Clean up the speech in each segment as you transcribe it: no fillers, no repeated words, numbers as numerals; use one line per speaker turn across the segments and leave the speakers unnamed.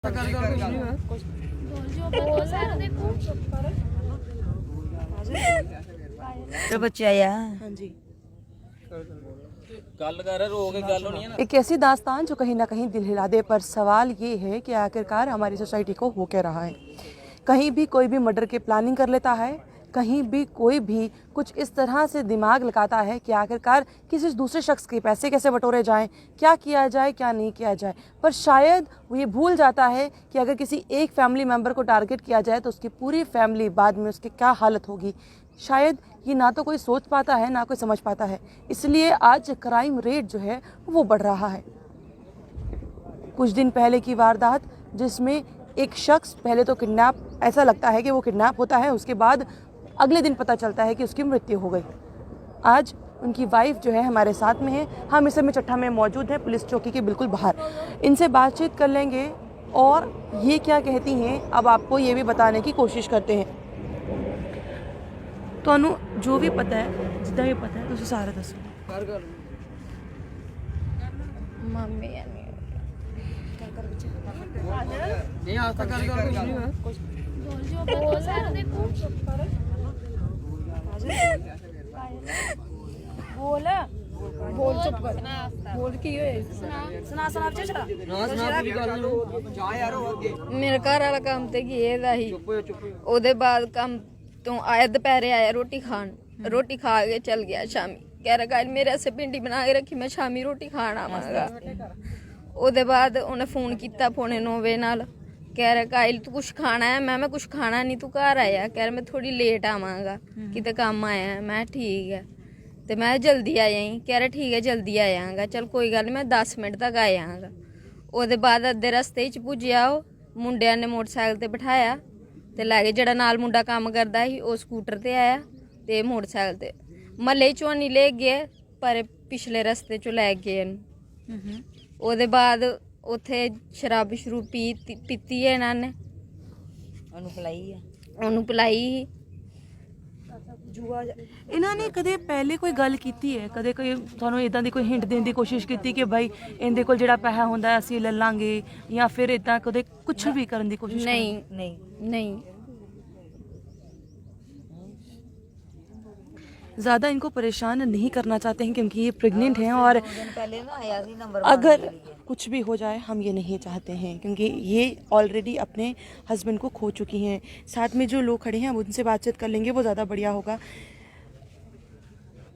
तो बच्चे आया।
हाँ जी।
एक ऐसी दास्तान जो कहीं ना कहीं दिल हिला दे, पर सवाल ये है कि आखिरकार हमारी सोसाइटी को हो क्या रहा है। कहीं भी कोई भी मर्डर की प्लानिंग कर लेता है, कहीं भी कोई भी कुछ इस तरह से दिमाग लगाता है कि आखिरकार किसी दूसरे शख्स के पैसे कैसे बटोरे जाएं, क्या किया जाए क्या नहीं किया जाए। पर शायद वो ये भूल जाता है कि अगर किसी एक फैमिली मेम्बर को टारगेट किया जाए तो उसकी पूरी फैमिली बाद में उसकी क्या हालत होगी। शायद ये ना तो कोई सोच पाता है ना कोई समझ पाता है, इसलिए आज क्राइम रेट जो है वो बढ़ रहा है। कुछ दिन पहले की वारदात जिसमें एक शख्स पहले तो किडनैप, ऐसा लगता है कि वो किडनैप होता है, उसके बाद अगले दिन पता चलता है कि उसकी मृत्यु हो गई। आज उनकी वाइफ जो है हमारे साथ में है, हम इस समय चट्टा में मौजूद हैं, पुलिस चौकी के बिल्कुल बाहर। इनसे बातचीत कर लेंगे और ये क्या कहती हैं अब आपको ये भी बताने की कोशिश करते हैं। तो अनु, जो भी पता है, जितना भी पता है तो उसे सारा दसो।
मम्मी
बोल चुप कर। बोल की सुना
मेरे घर वाला काम ते गेदा ही, ओदे बाद काम तो आया, दोपहरे आया रोटी खान, रोटी खा के चल गया। शामी कह रहा गाइल मेरे से भिंडी बना के रखी, मैं शामी रोटी खान आवांगा। ओदे बाद उन्हें फोन किया 9:45 नाल, कह रहा गाइल तू कुछ खाना है? मैं कुछ खाना नहीं, तू घर आया। कह रहा मैं थोड़ी लेट आवांगा, किते काम आया। मैं ठीक है, तो मैं जल्दी आ जाई। कह रहा ठीक है जल्दी आ जाऊंगा। चल कोई गल नहीं, मैं 10 मिनट तक आ जाऊंगा। ओदे बाद अद्धे रस्ते च पुज्जिया, मुंडिया ने मोटरसाइकिल ते बिठाया ते लै गए। जेड़ा नाल मुंडा काम करदा ही ओह स्कूटर ते आया ते मोटरसाइकिल ते महल्ले चों नहीं ले गए, पर पिछले रस्ते चों लै गए। ओदे बाद उत्थे शराब शरूब पीती है इन्हां ने, ਉਹਨੂੰ ਪਿਲਾਈ।
ਇਹਨਾਂ ਨੇ ਕਦੇ ਪਹਿਲੇ ਕੋਈ ਗੱਲ ਕੀਤੀ ਹੈ, ਕਦੇ ਕੋਈ ਤੁਹਾਨੂੰ ਇਦਾਂ ਦੀ ਕੋਈ ਹਿੰਟ ਦੇਣ ਦੀ ਕੋਸ਼ਿਸ਼ ਕੀਤੀ ਕਿ ਭਾਈ ਇਹਦੇ ਕੋਲ ਜਿਹੜਾ ਪੈਸਾ ਹੁੰਦਾ ਅਸੀਂ ਲੈ ਲਾਂਗੇ, ਜਾਂ ਫਿਰ ਇਦਾਂ ਕਦੇ ਕੁਝ ਵੀ ਕਰਨ ਦੀ ਕੋਸ਼ਿਸ਼?
नहीं
ज़्यादा इनको परेशान नहीं करना चाहते हैं क्योंकि ये प्रेग्नेंट हैं और अगर कुछ भी हो जाए हम ये नहीं चाहते हैं, क्योंकि ये ऑलरेडी अपने हस्बैंड को खो चुकी हैं। साथ में जो लोग खड़े हैं अब उनसे बातचीत कर लेंगे, वो ज़्यादा बढ़िया होगा।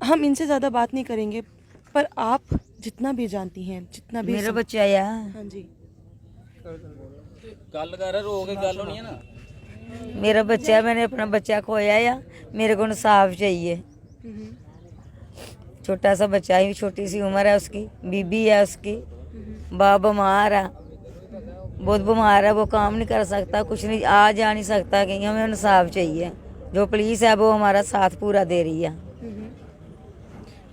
हम इनसे ज़्यादा बात नहीं करेंगे, पर आप जितना भी जानती हैं, जितना भी
मेरा बच्चा आया।
हाँ जी,
गल कर रो के गल होनी है ना।
मेरा बच्चा, मैंने अपना बच्चा खोया या मेरे को इंसाफ चाहिए। छोटा सा बच्चा ही, छोटी सी उम्र है उसकी, बीबी है उसकी, बाप बीमार है, बहुत बीमार है, वो काम नहीं कर सकता, कुछ नहीं, आ जा नहीं सकता कहीं। हमें इंसाफ चाहिए। जो पुलिस है वो हमारा साथ पूरा दे रही है।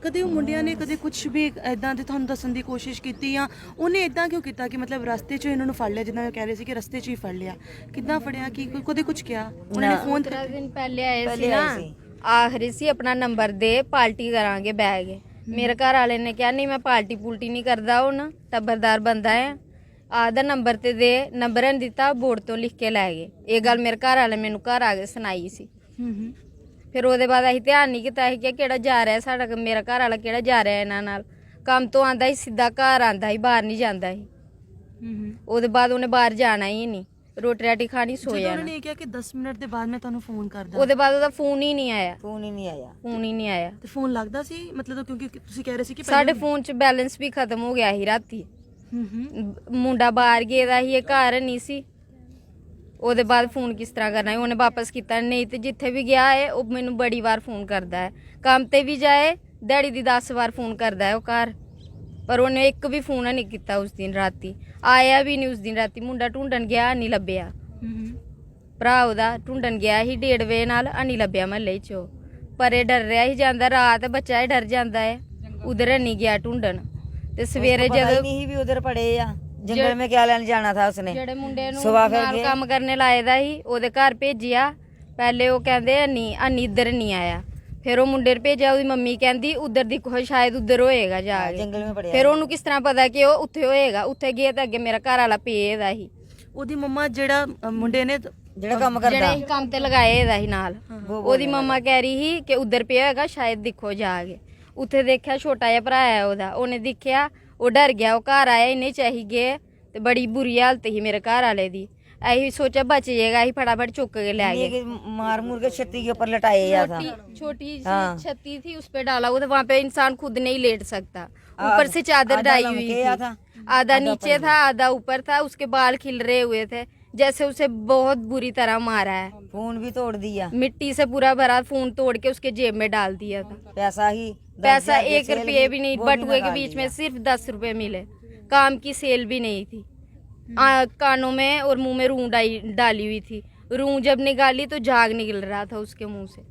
ਕਦੇ ਉਹ ਮੁੰਡਿਆਂ ਨੇ ਕਦੇ ਕੁਝ ਵੀ ਇਦਾਂ ਦੇ ਤੁਹਾਨੂੰ ਦੱਸਣ ਦੀ ਕੋਸ਼ਿਸ਼ ਕੀਤੀ, ਜਾਂ ਉਹਨੇ ਇਦਾਂ ਕਿਉਂ ਕੀਤਾ ਕਿ ਮਤਲਬ ਰਸਤੇ 'ਚ ਇਹਨਾਂ ਨੂੰ ਫੜ ਲਿਆ, ਜਿੱਦਾਂ ਉਹ ਕਹਿ ਰਹੇ ਸੀ ਕਿ ਰਸਤੇ 'ਚ ਹੀ ਫੜ ਲਿਆ? ਕਿੱਦਾਂ ਫੜਿਆ, ਕਿ ਕਦੇ ਕੁਝ ਕਿਹਾ ਉਹਨਾਂ ਨੇ? ਫੋਨ
15 ਦਿਨ ਪਹਿਲੇ ਆਏ ਸੀ ਨਾ, ਆਖਰੀ ਸੀ ਆਪਣਾ ਨੰਬਰ ਦੇ, ਪਾਰਟੀ ਕਰਾਂਗੇ ਬਹਿ ਕੇ। ਮੇਰੇ ਘਰ ਵਾਲੇ ਨੇ ਕਿਹਾ ਨਹੀਂ ਮੈਂ ਪਾਰਟੀ ਪੁਲਟੀ ਨਹੀਂ ਕਰਦਾ, ਉਹ ਨਾ ਟੱਬਰਦਾਰ ਬੰਦਾ ਹੈ, ਆਦਾ ਨੰਬਰ ਤੇ ਦੇ। ਨੰਬਰ ਨਹੀਂ ਦਿੱਤਾ, ਬੋਰਡ ਤੋਂ ਲਿਖ ਕੇ ਲੈ ਗਏ। ਇਹ ਗੱਲ ਮੇਰੇ ਘਰ ਵਾਲੇ ਮੈਨੂੰ ਘਰ ਆ ਕੇ ਸੁਣਾਈ ਸੀ। ਫਿਰ ਉਹਦੇ ਬਾਅਦ ਅਸੀਂ ਧਿਆਨ ਨਹੀਂ ਕੀਤਾ ਸੀ ਕਿ ਕਿਹੜਾ ਜਾ ਰਿਹਾ ਸਾਡਾ, ਮੇਰਾ ਘਰ ਵਾਲਾ ਕਿਹੜਾ ਜਾ ਰਿਹਾ ਇਹਨਾਂ ਨਾਲ। ਕੰਮ ਤੋਂ ਆਂਦਾ ਸੀ ਸਿੱਧਾ ਘਰ ਆਂਦਾ ਸੀ, ਬਾਹਰ ਨਹੀਂ ਜਾਂਦਾ ਸੀ। ਉਹਦੇ ਬਾਅਦ ਉਹਨੇ ਬਾਹਰ ਜਾਣਾ ਹੀ ਨਹੀਂ, ਰੋਟੀ ਰਾਟੀ ਖਾਣੀ, ਸੋ ਜਾਣਾ।
ਉਹਨੇ ਕਿਹਾ ਕਿ 10 ਮਿੰਟ ਦੇ ਬਾਅਦ ਮੈਂ ਤੁਹਾਨੂੰ ਫੋਨ ਕਰਦਾ।
ਉਹਦੇ ਬਾਅਦ ਉਹਦਾ ਫੋਨ ਹੀ ਨਹੀਂ ਆਇਆ। ਫੋਨ ਹੀ ਨਹੀਂ ਆਇਆ।
ਤੇ ਫੋਨ ਲੱਗਦਾ ਸੀ ਮਤਲਬ, ਕਿਉਂਕਿ ਤੁਸੀਂ ਕਹਿ ਰਹੇ ਸੀ ਕਿ
ਸਾਡੇ ਫੋਨ 'ਚ ਬੈਲੈਂਸ ਵੀ ਖਤਮ ਹੋ ਗਿਆ ਸੀ ਰਾਤੀ। ਮੁੰਡਾ ਬਾਹਰ ਗਿਆ ਦਾ ਸੀ, ਇਹ ਘਰ ਨਹੀਂ ਸੀ। ਉਹਦੇ ਬਾਅਦ ਫੋਨ ਕਿਸ ਤਰ੍ਹਾਂ ਕਰਨਾ, ਉਹਨੇ ਵਾਪਸ ਕੀਤਾ ਨਹੀਂ। ਤੇ ਜਿੱਥੇ ਵੀ ਗਿਆ ਹੈ ਉਹ ਮੈਨੂੰ ਬੜੀ ਵਾਰ ਫੋਨ ਕਰਦਾ ਹੈ, ਕੰਮ ਤੇ ਵੀ ਜਾਏ ਦਿਹਾੜੀ ਦੀ 10 ਵਾਰ ਫੋਨ ਕਰਦਾ ਹੈ ਉਹ ਘਰ, ਪਰ ਉਹਨੇ ਇੱਕ ਵੀ ਫੋਨ ਨਹੀਂ ਕੀਤਾ ਉਸ ਦਿਨ ਰਾਤੀ। ਆਇਆ ਵੀ ਨਹੀਂ ਉਸ ਦਿਨ ਰਾਤੀ। ਮੁੰਡਾ ਢੂੰਡਣ ਗਿਆ, ਨਹੀਂ ਲੱਭਿਆ। ਭਰਾ ਉਹਦਾ ਢੂੰਡਣ ਗਿਆ ਸੀ 1:30 ਵਜੇ ਨਾਲ, ਨਹੀਂ ਲੱਭਿਆ ਮਹੱਲੇ 'ਚ। ਪਰ ਇਹ ਡਰ ਰਿਹਾ ਹੀ ਜਾਂਦਾ, ਰਾਤ ਬੱਚਾ ਹੀ ਡਰ ਜਾਂਦਾ ਹੈ, ਉਧਰ ਨਹੀਂ ਗਿਆ ਢੂੰਡਣ। ਤੇ ਸਵੇਰੇ ਜਦੋਂ
नहीं भी उधर पड़े या जंगल में क्या लेने जाना था उसने।
ਜਿਹੜੇ ਮੁੰਡੇ ਨੂੰ ਨਾਲ ਕੰਮ ਕਰਨੇ ਲਾਏ ਦਾ ਸੀ ਉਹਦੇ ਘਰ ਭੇਜਿਆ। ਪਹਿਲੇ ਉਹ ਕਹਿੰਦੇ ਨਹੀਂ ਇੱਧਰ ਨਹੀਂ ਆਇਆ। ਫਿਰ ਉਹ ਮੁੰਡੇ ਨੂੰ ਭੇਜਿਆ, ਉਹਦੀ ਮੰਮੀ ਕਹਿੰਦੀ ਉਧਰ ਦੇਖੋ ਸ਼ਾਇਦ ਉਧਰ ਹੋਏਗਾ ਜਾ ਕੇ।
जंगल में पड़े।
ਫਿਰ ਉਹਨੂੰ ਕਿਸ ਤਰ੍ਹਾਂ ਪਤਾ ਕਿ ਉਹ ਉੱਥੇ ਹੋਏਗਾ? ਉੱਥੇ ਗਿਆ ਤਾਂ ਅੱਗੇ ਮੇਰਾ ਘਰ ਵਾਲਾ ਪਏ ਦਾ ਸੀ।
ਉਹਦੀ ਮੰਮਾ ਜਿਹੜਾ ਮੁੰਡੇ ਨੇ
ਜਿਹੜਾ ਕੰਮ ਕਰਦਾ
ਜਿਹੜੇ ਅਸੀਂ ਕੰਮ ਤੇ ਲਗਾਏ ਇਹਦਾ ਹੀ ਨਾਲ ਉਹਦੀ ਮੰਮਾ ਕਹਿ ਰਹੀ ਸੀ ਕਿ ਉਧਰ ਪਿਆ ਹੈਗਾ ਸ਼ਾਇਦ ਦਿਖੋ ਜਾ ਕੇ ਉੱਥੇ ਦੇਖਿਆ ਛੋਟਾ ਜਿਹਾ ਭਰਾ ਹੈ ਉਹਦਾ ਉਹਨੇ ਦੇਖਿਆ ਉਹ ਡਰ ਗਿਆ ਉਹ ਘਰ ਆਇਆ ਇੰਨੇ ਚਾਹੀ ਗਏ ਤੇ ਬੜੀ ਬੁਰੀ ਹਾਲਤ ਸੀ ਮੇਰੇ ਘਰ वाले दी ऐसी सोचा बच जाएगा ही फटाफट चुक के ले आए
कि मार मुर के छत्ती के ऊपर लटाए या था
छोटी सी छत्ती थी उस पे डाला हुआ था वहाँ पे इंसान खुद नहीं लेट सकता ऊपर से चादर डाली हुई थी आधा नीचे था आधा ऊपर था उसके बाल खिल रहे हुए थे जैसे उसे बहुत बुरी तरह मारा है
फोन भी तोड़ दिया
मिट्टी से पूरा भरा फोन तोड़ के उसके जेब में डाल दिया था
पैसा
1 रुपये भी नहीं बटुए के बीच में सिर्फ 10 रुपए मिले काम की सेल भी नहीं थी कानों में और मुंह में रूं डाली हुई थी रूं जब निकाली तो झाग निकल रहा था उसके मुंह से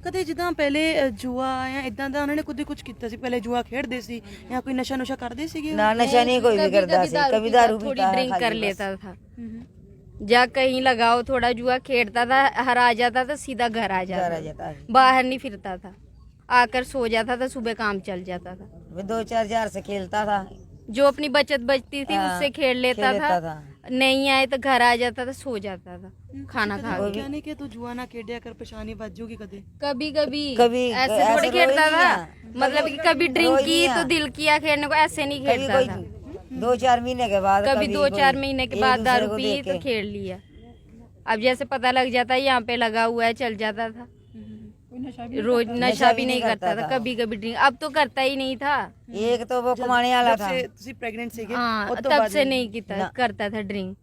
ਕਦੇ ਜਿੱਦਾਂ ਪਹਿਲੇ ਜੂਆ ਜਾਂ ਇਦਾਂ ਦਾ ਉਹਨਾਂ ਨੇ ਕਦੇ ਕੁਝ ਕੀਤਾ ਸੀ ਪਹਿਲੇ ਜੂਆ ਖੇਡਦੇ ਸੀ ਜਾਂ ਕੋਈ ਨਸ਼ਾ ਨੁਸ਼ਾ ਕਰਦੇ ਸੀਗੇ
ना नशा नहीं कोई भी करता सी कभी दारू
थोड़ी
पीता
ड्रिंक कर लेता था जा कहीं लगाओ थोड़ा जुआ खेलता था हरा जाता था सीधा घर आ
घर आ
जाता
जाता है
था बाहर नहीं फिरता था आकर सो जाता था सुबह काम चल जाता था
वो 2-4 हजार से खेलता था
जो अपनी बचत बचती थी उससे खेल लेता था नहीं आए तो घर आ जाता था सो जाता था खाना खा के
कहने के तू जुआ ना खेडिया कर परेशानी बाजूगी कदे
कभी कभी
कभी
ऐसे
ऐसे
थोड़ी खेलता
रोई
था
नहीं
मतलब कि कभी ड्रिंक की तो दिल किया खेलने को ऐसे नहीं
कभी
खेलता
कोई
था
2-4 महीने के बाद
कभी 2-4 महीने के बाद
एक दूसरे
दारू
को
पी
देख
तो
के।
खेल लिया अब जैसे पता लग जाता है यहाँ पे लगा हुआ है चल जाता था रोज नशा भी नहीं करता था कभी कभी ड्रिंक अब तो करता ही नहीं था
एक तो वो कमाने वाला था
ਤੁਸੀਂ ਪ੍ਰੈਗਨੈਂਟ ਸੀਗੇ
हाँ तब से नहीं करता था ड्रिंक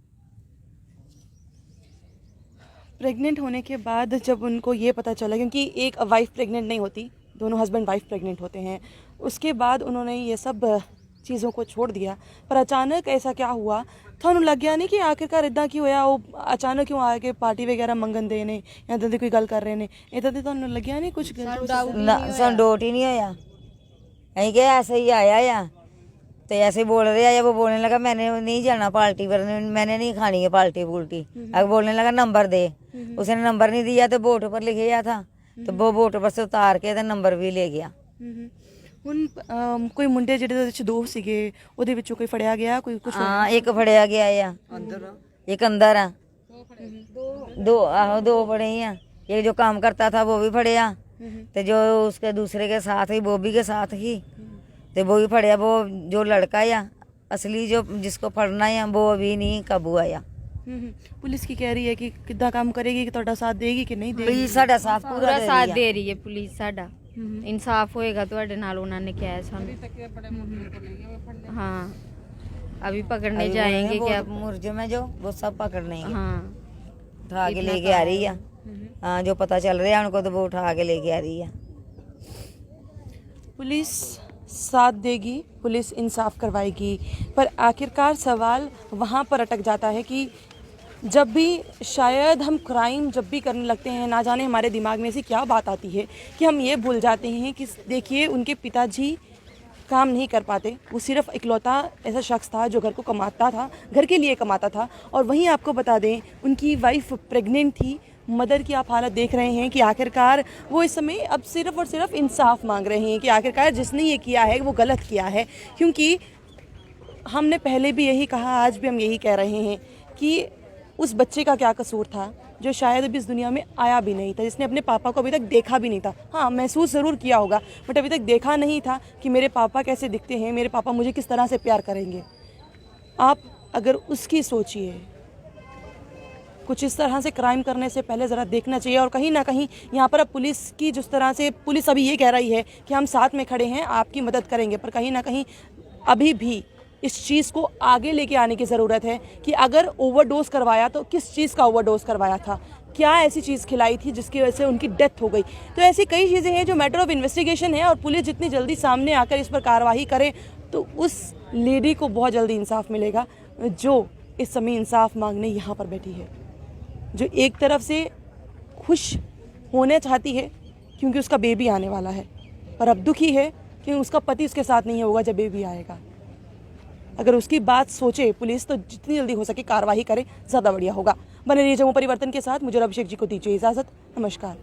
प्रेग्नेंट होने के बाद जब उनको ये पता चला क्योंकि एक वाइफ प्रेग्नेंट नहीं होती दोनों हस्बैंड वाइफ प्रेग्नेंट होते हैं उसके बाद उन्होंने ये सब चीज़ों को छोड़ दिया पर अचानक ऐसा क्या हुआ ਤੁਹਾਨੂੰ ਲੱਗਿਆ ਨਹੀਂ ਕਿ ਆਖਿਰਕਾਰ ਇਦਾਂ ਕੀ ਹੋਇਆ ਉਹ ਅਚਾਨਕ ਕਿਉਂ ਆ ਕੇ ਪਾਰਟੀ ਵਗੈਰਾ ਮੰਗਣ ਦੇ ਨੇ ਜਾਂ ਇਦਾਂ ਦੀ ਕੋਈ ਗੱਲ ਕਰ ਰਹੇ ਨੇ ਇਦਾਂ ਦੀ ਤੁਹਾਨੂੰ ਲੱਗਿਆ ਨਹੀਂ ਕੁਝ
ना सन डोट ही नहीं होया यही क्या ऐसे ही आया या तो ऐसे बोल रहे या वो बोलने लगा मैंने नहीं जाना पार्टी पर मैंने नहीं खानी है पार्टी पुल्टी अब बोलने लगा नंबर दे उसने नंबर नहीं दिया तो बोट पर लिखे गया था तो वो बोट पर से उतार के तो नंबर भी ले गया
ਹੁਣ ਕੋਈ ਮੁੰਡੇ ਜਿਹੜੇ ਉਹਦੇ ਵਿੱਚ ਦੋ ਸੀਗੇ ਉਹਦੇ ਵਿੱਚੋਂ ਕੋਈ ਫੜਿਆ ਗਿਆ ਕੋਈ ਕੁਝ
हाँ एक फड़िया गया या एक अंदर है दो फड़े ही हैं एक जो काम करता था वो भी फड़िया तो जो उसके दूसरे के साथ ही बॉबी के साथ ही तो वो भी फड़िया वो जो लड़का या असली जो जिसको फड़ना है वो अभी नहीं काबू आया
ਪੁਲਿਸ ਕੀ ਕਹਿ ਰਹੀ ਹੈ ਕਿ ਕਿੱਦਾਂ ਕੰਮ ਕਰੇਗੀ ਕਿ ਤੁਹਾਡਾ ਸਾਥ ਦੇਗੀ ਕਿ ਨਹੀਂ ਦੇਗੀ
पुलिस साडा साथ
पूरा
पूरा
साथ दे रही है पुलिस साडा इंसाफ होएगा ਤੁਹਾਡੇ ਨਾਲ ਉਹਨਾਂ ਨੇ ਕਿਹਾ ਹੈ ਸਾਨੂੰ हाँ अभी पकड़ने जाएंगे क्या
मुर्जम है जो वो सब पकड़ने
हाँ
उठा के लेके आ रही है हाँ जो पता चल रहा है उनको तो वो उठा के लेके आ रही है
पुलिस साथ देगी पुलिस इंसाफ करवाएगी पर आखिरकार सवाल वहाँ पर अटक जाता है कि जब भी शायद हम क्राइम जब भी करने लगते हैं ना जाने हमारे दिमाग में ऐसी क्या बात आती है कि हम ये भूल जाते हैं कि देखिए उनके पिताजी काम नहीं कर पाते वो सिर्फ इकलौता ऐसा शख्स था जो घर को कमाता था घर के लिए कमाता था और वहीं आपको बता दें उनकी वाइफ प्रेग्नेंट थी मदर की आप हालत देख रहे हैं कि आखिरकार वो इस समय अब सिर्फ और सिर्फ इंसाफ मांग रहे हैं कि आखिरकार जिसने ये किया है वो गलत किया है क्योंकि हमने पहले भी यही कहा आज भी हम यही कह रहे हैं कि उस बच्चे का क्या कसूर था जो शायद अभी इस दुनिया में आया भी नहीं था जिसने अपने पापा को अभी तक देखा भी नहीं था हाँ महसूस ज़रूर किया होगा बट अभी तक देखा नहीं था कि मेरे पापा कैसे दिखते हैं मेरे पापा मुझे किस तरह से प्यार करेंगे आप अगर उसकी सोचिए कुछ इस तरह से क्राइम करने से पहले ज़रा देखना चाहिए और कहीं ना कहीं यहाँ पर अब पुलिस की जिस तरह से पुलिस अभी ये कह रही है कि हम साथ में खड़े हैं आपकी मदद करेंगे पर कहीं ना कहीं अभी भी इस चीज़ को आगे लेके आने की ज़रूरत है कि अगर ओवरडोज करवाया तो किस चीज़ का ओवरडोज करवाया था क्या ऐसी चीज़ खिलाई थी जिसकी वजह से उनकी डेथ हो गई तो ऐसी कई चीज़ें हैं जो मैटर ऑफ इन्वेस्टिगेशन है और पुलिस जितनी जल्दी सामने आकर इस पर कार्रवाई करे तो उस लेडी को बहुत जल्दी इंसाफ मिलेगा जो इस समय इंसाफ मांगने यहाँ पर बैठी है जो एक तरफ से खुश होना चाहती है क्योंकि उसका बेबी आने वाला है पर अब दुखी है कि उसका पति उसके साथ नहीं होगा जब बेबी आएगा अगर उसकी बात सोचे पुलिस तो जितनी जल्दी हो सके कार्रवाई करे ज़्यादा बढ़िया होगा बने रहिए जम्मू परिवर्तन के साथ मुझे अभिषेक जी को दीजिए इजाज़त नमस्कार।